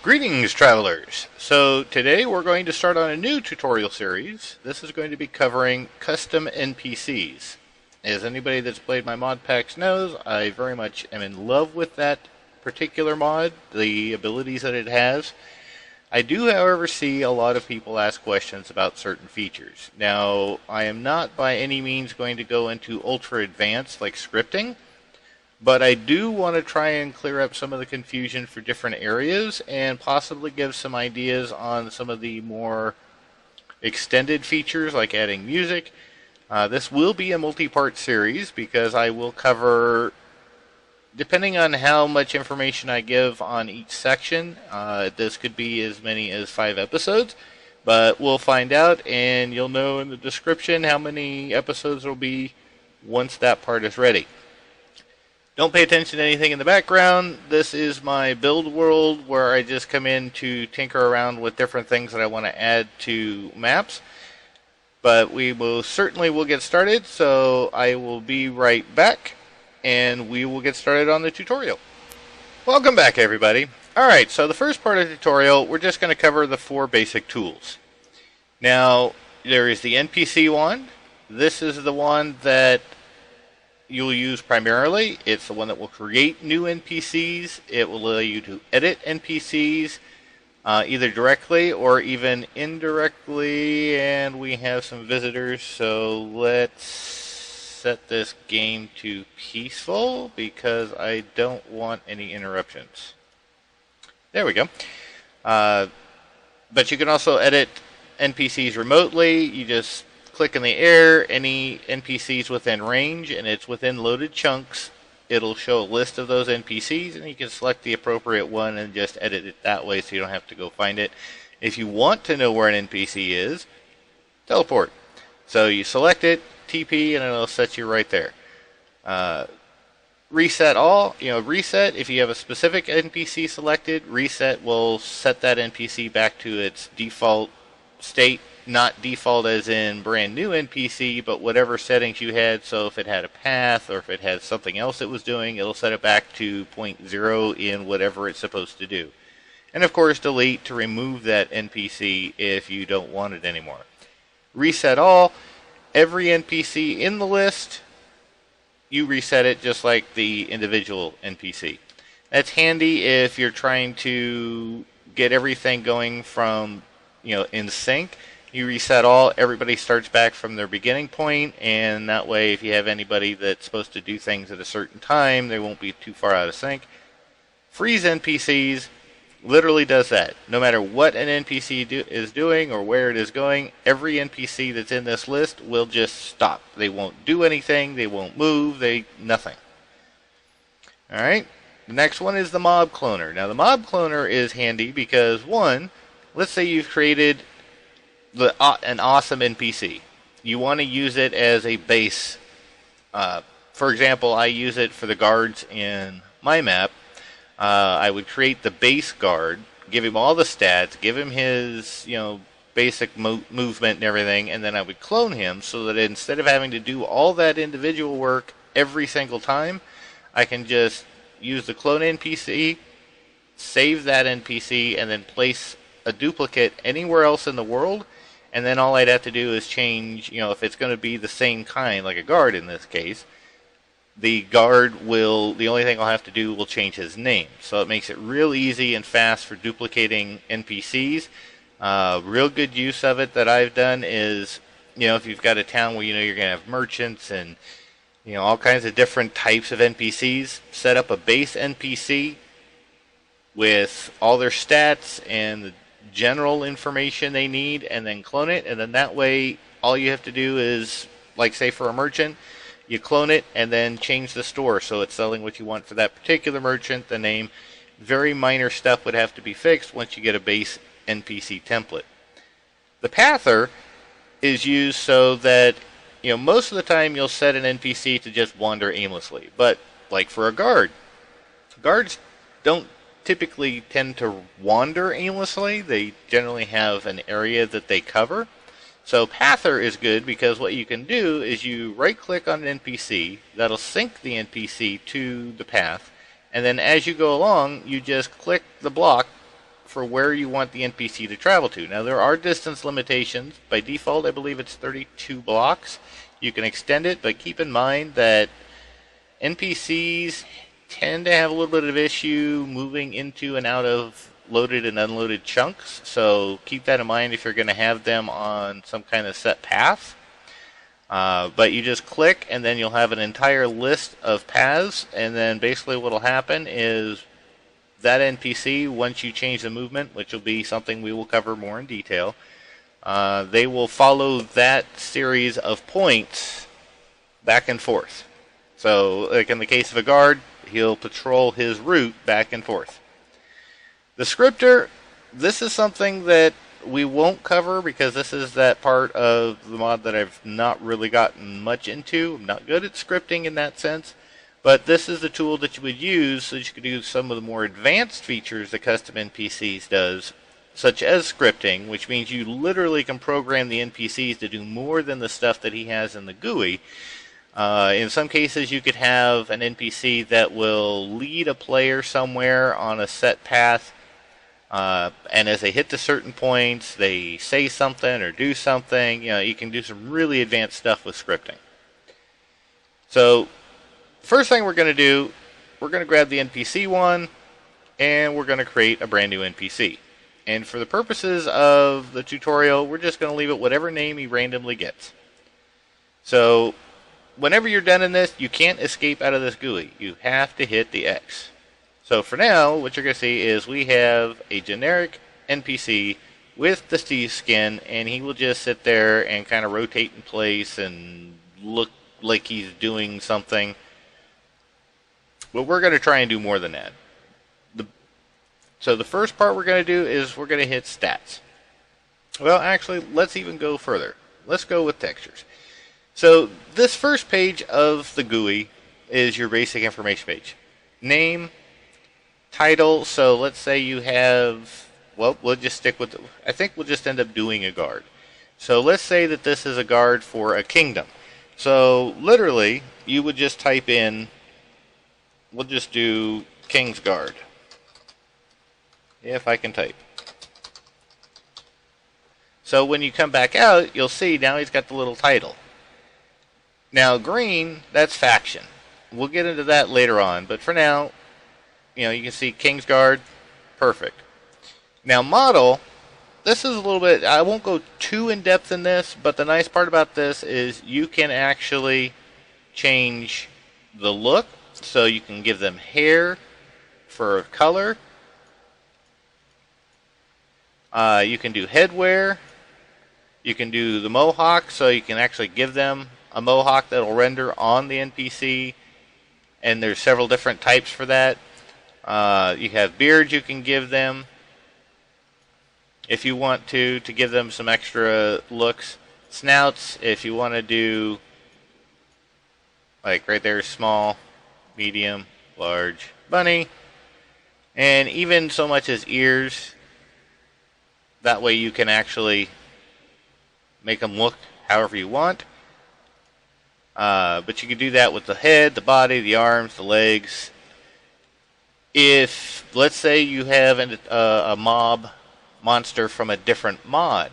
Greetings, travelers! So today we're going to start on a new tutorial series. This is going to be covering custom NPCs. As anybody that's played my mod packs knows, I very much am in love with that particular mod, the abilities that it has. I do, however, see a lot of people ask questions about certain features. Now, I am not by any means going to go into ultra advanced like scripting, but I do want to try and clear up some of the confusion for different areas and possibly give some ideas on some of the more extended features like adding music. This will be a multi-part series because I will cover, depending on how much information I give on each section, this could be as many as 5 episodes, but we'll find out and you'll know in the description how many episodes there will be once that part is ready. Don't pay attention to anything in the background. This is my build world where I just come in to tinker around with different things that I want to add to maps. But we will certainly get started, so I will be right back and we will get started on the tutorial. Welcome back, everybody. Alright, so the first part of the tutorial, we're just going to cover the 4 basic tools. Now, there is the NPC one. This is the one that you'll use primarily. It's the one that will create new NPCs. It will allow you to edit NPCs either directly or even indirectly. And we have some visitors, so let's set this game to peaceful because I don't want any interruptions. There we go. But you can also edit NPCs remotely. You just click in the air, any NPCs within range, and it's within loaded chunks. It'll show a list of those NPCs, and you can select the appropriate one and just edit it that way so you don't have to go find it. If you want to know where an NPC is, teleport. So you select it, TP, and it'll set you right there. Reset all, reset, if you have a specific NPC selected, reset will set that NPC back to its default state. Not default as in brand new NPC, but whatever settings you had. So if it had a path or if it had something else it was doing, it'll set it back to 0.0 in whatever it's supposed to do. And of course, delete to remove that NPC if you don't want it anymore. Reset all. Every NPC in the list, you reset it just like the individual NPC. That's handy if you're trying to get everything going from, in sync. You reset all, everybody starts back from their beginning point, and that way if you have anybody that's supposed to do things at a certain time, they won't be too far out of sync. Freeze NPCs literally does that. No matter what an NPC is doing or where it is going, every NPC that's in this list will just stop. They won't do anything, they won't move, nothing. Alright, the next one is the mob cloner. Now the mob cloner is handy because, one, let's say you've created an awesome NPC. You want to use it as a base. For example, I use it for the guards in my map. I would create the base guard, give him all the stats, give him his basic movement and everything, and then I would clone him so that instead of having to do all that individual work every single time, I can just use the clone NPC, save that NPC, and then place a duplicate anywhere else in the world. And then all I'd have to do is change, if it's going to be the same kind, like a guard in this case, the only thing I'll have to do will change his name. So it makes it real easy and fast for duplicating NPCs. Real good use of it that I've done is, if you've got a town where you're going to have merchants and, all kinds of different types of NPCs, set up a base NPC with all their stats and the general information they need, and then clone it, and then that way all you have to do is, like say for a merchant, you clone it and then change the store so it's selling what you want for that particular merchant, the name. Very minor stuff would have to be fixed once you get a base NPC template. The pather is used so that most of the time you'll set an NPC to just wander aimlessly, but like for a guard, guards don't typically tend to wander aimlessly. They generally have an area that they cover. So Pather is good because what you can do is you right-click on an NPC, that'll sync the NPC to the path, and then as you go along, you just click the block for where you want the NPC to travel to. Now there are distance limitations. By default, I believe it's 32 blocks. You can extend it, but keep in mind that NPCs tend to have a little bit of issue moving into and out of loaded and unloaded chunks, so keep that in mind if you're going to have them on some kind of set path. But you just click and then you'll have an entire list of paths, and then basically what will happen is that NPC, once you change the movement, which will be something we will cover more in detail, they will follow that series of points back and forth. So like in the case of a guard, he'll patrol his route back and forth. The scripter, this is something that we won't cover because this is that part of the mod that I've not really gotten much into. I'm not good at scripting in that sense, but this is the tool that you would use so that you could do some of the more advanced features that CustomNPC's does, such as scripting, which means you literally can program the NPCs to do more than the stuff that he has in the GUI. In some cases, you could have an NPC that will lead a player somewhere on a set path, and as they hit to certain points, they say something or do something. You can do some really advanced stuff with scripting. So, first thing we're going to do, we're going to grab the NPC one, and we're going to create a brand new NPC. And for the purposes of the tutorial, we're just going to leave it whatever name he randomly gets. So, whenever you're done in this, you can't escape out of this GUI. You have to hit the X. So for now, what you're going to see is we have a generic NPC with the Steve skin, and he will just sit there and kind of rotate in place and look like he's doing something. But we're going to try and do more than that. So the first part we're going to do is we're going to hit stats. Well, actually, let's even go further. Let's go with textures. So this first page of the GUI is your basic information page. Name, title, so let's say you have, well, we'll just stick with, I think we'll just end up doing a guard. So let's say that this is a guard for a kingdom. So literally, you would just type in, we'll just do King's Guard. If I can type. So when you come back out, you'll see now he's got the little title. Now green, that's faction. We'll get into that later on, but for now, you can see King's Guard, perfect. Now model, this is a little bit, I won't go too in depth in this, but the nice part about this is you can actually change the look, so you can give them hair for color. You can do headwear. You can do the mohawk, so you can actually give them a mohawk that will render on the NPC, and there's several different types for that. You have beards you can give them if you want to give them some extra looks. Snouts, if you want to do, like right there, small, medium, large, bunny, and even so much as ears. That way you can actually make them look however you want. But you can do that with the head, the body, the arms, the legs. If, let's say you have a mob monster from a different mod,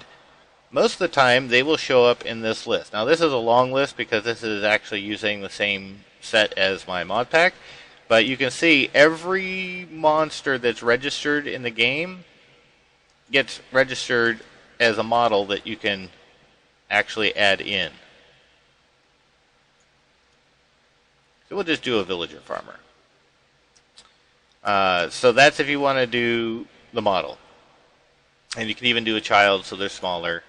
most of the time they will show up in this list. Now this is a long list because this is actually using the same set as my mod pack. But you can see every monster that's registered in the game gets registered as a model that you can actually add in. So we'll just do a villager farmer. So that's if you want to do the model. And you can even do a child so they're smaller.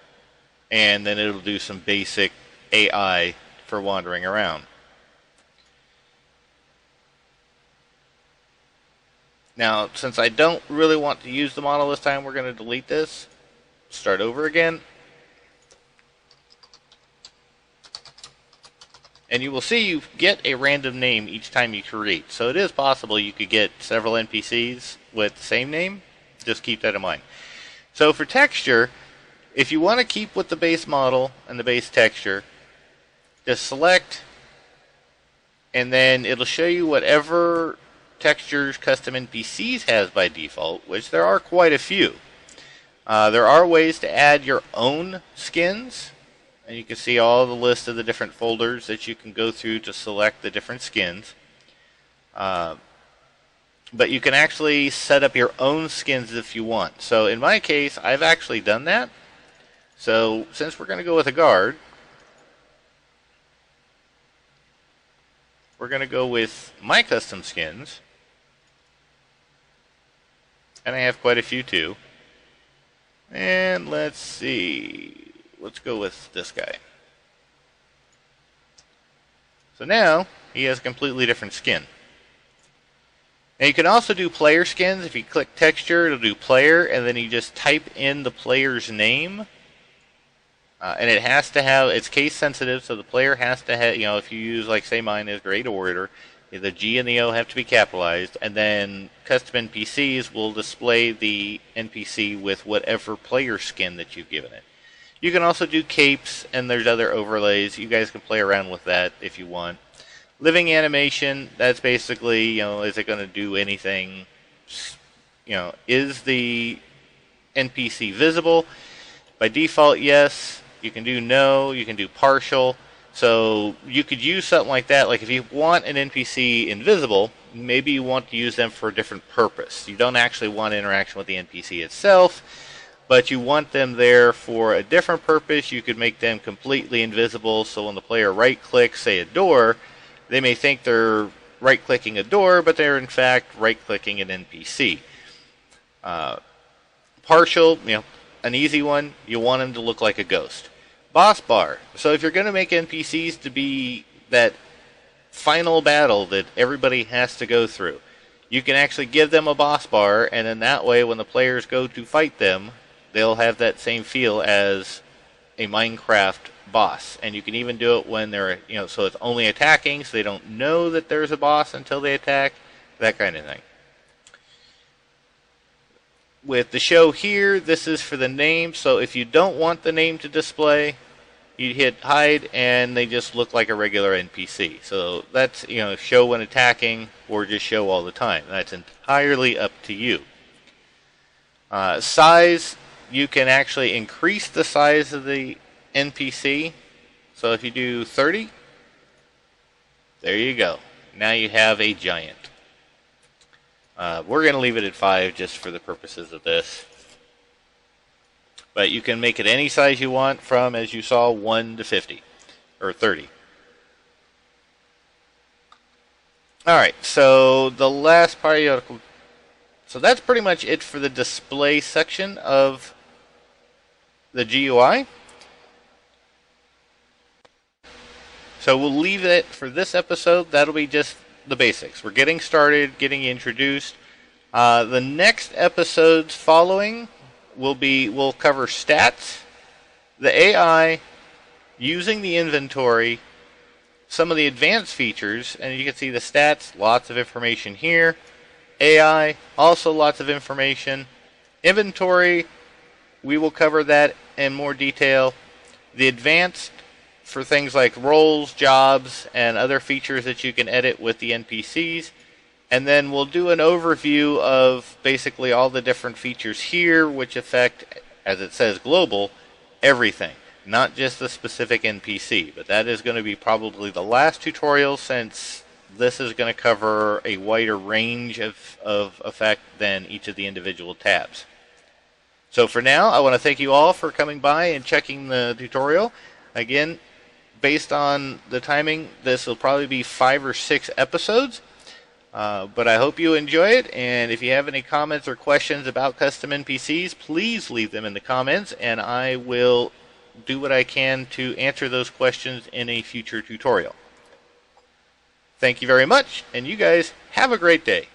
And then it'll do some basic AI for wandering around. Now, since I don't really want to use the model this time, we're going to delete this. Start over again. And you will see you get a random name each time you create. So it is possible you could get several NPCs with the same name. Just keep that in mind. So for texture, if you want to keep with the base model and the base texture, just select, and then it'll show you whatever textures CustomNPC's has by default, which there are quite a few. There are ways to add your own skins. And you can see all the list of the different folders that you can go through to select the different skins. But you can actually set up your own skins if you want. So in my case, I've actually done that. So since we're going to go with a guard, we're going to go with my custom skins. And I have quite a few too. And let's see. Let's go with this guy. So now, he has a completely different skin. Now you can also do player skins. If you click texture, it'll do player, and then you just type in the player's name. And it has to have, it's case sensitive, so the player has to have, if you use, like, say mine is Great Orator, the G and the O have to be capitalized, and then CustomNPC's will display the NPC with whatever player skin that you've given it. You can also do capes, and there's other overlays. You guys can play around with that if you want. Living animation, that's basically, is it going to do anything? Is the NPC visible? By default, yes. You can do no. You can do partial. So you could use something like that. Like if you want an NPC invisible, maybe you want to use them for a different purpose. You don't actually want interaction with the NPC itself, but you want them there for a different purpose. You could make them completely invisible, so when the player right-clicks, say, a door, they may think they're right-clicking a door, but they're in fact right-clicking an NPC. Partial, an easy one, you want them to look like a ghost. Boss bar. So if you're going to make NPCs to be that final battle that everybody has to go through, you can actually give them a boss bar, and then that way when the players go to fight them, they'll have that same feel as a Minecraft boss. And you can even do it when they're, so it's only attacking, so they don't know that there's a boss until they attack, that kind of thing. With the show here, this is for the name, so if you don't want the name to display, you hit hide and they just look like a regular NPC. So that's, show when attacking or just show all the time. That's entirely up to you. Size, you can actually increase the size of the NPC. So if you do 30, there you go. Now you have a giant. We're going to leave it at 5 just for the purposes of this. But you can make it any size you want from, as you saw, 1 to 50. Or 30. Alright, so the last part of the article. So that's pretty much it for the display section of the GUI. So we'll leave it for this episode. That'll be just the basics. We're getting started, getting introduced. The next episodes following we'll cover stats, the AI, using the inventory, some of the advanced features, and you can see the stats, lots of information here. AI, also lots of information. Inventory, we will cover that in more detail. The advanced, for things like roles, jobs, and other features that you can edit with the NPCs. And then we'll do an overview of basically all the different features here, which affect, as it says, global, everything. Not just the specific NPC, but that is going to be probably the last tutorial, since this is going to cover a wider range of effect than each of the individual tabs. So for now, I want to thank you all for coming by and checking the tutorial. Again, based on the timing, this will probably be 5 or 6 episodes. But I hope you enjoy it, and if you have any comments or questions about CustomNPC's, please leave them in the comments, and I will do what I can to answer those questions in a future tutorial. Thank you very much, and you guys have a great day.